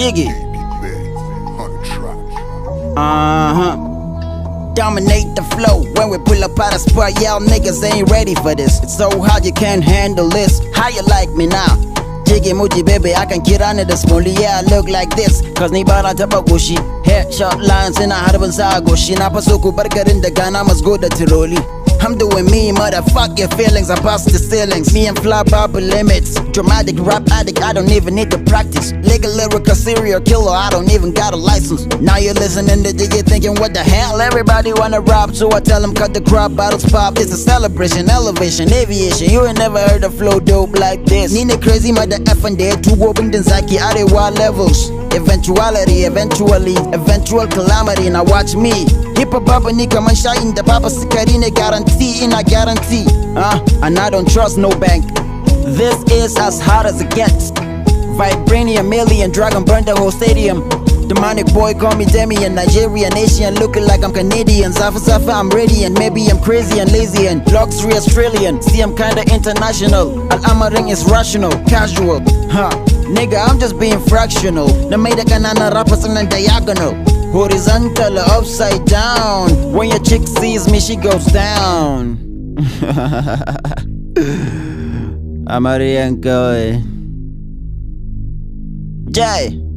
Jiggy. Dominate the flow when we pull up out of spot. Y'all niggas ain't ready for this. It's so hard you can't handle this. How you like me now? Jiggy Muji baby, I can get under the smoothie. Yeah, I look like this, cause ni bana taba goshi. Hair short lines in a harbin sa goshi. Na paso ku barkarin da Ghana must go da Tiroli. I'm doing me, motherfuck your feelings, I bust the ceilings. Me and fly bubble limits. Dramatic rap addict, I don't even need to practice. Legal lyrical serial killer, I don't even got a license. Now you're listening to Jiggy thinking what the hell? Everybody wanna rap, so I tell them cut the crap, bottles pop. It's a celebration, elevation, aviation. You ain't never heard a flow dope like this. Nina crazy mother F and there, two open Zaki at a wild levels. Eventuality, eventual calamity. Now watch me. Hip hop baba ni kaman shayin da baba sukari ne guarantee, ina guarantee. And I don't trust no bank. This is as hard as it gets. Vibranium, alien, dragon burned the whole stadium. Demonic boy call me Demian, Nigerian, Asian, looking like I'm Canadian. Zafa, I'm radiant, maybe I'm crazy and lazy and luxury Australian. See, I'm kinda international. Al-Amaring is rational, casual. Nigga, I'm just being fractional. Na made a kanana rappers in a diagonal. Horizontal or upside down. When your chick sees me, she goes down. I'm a Jay.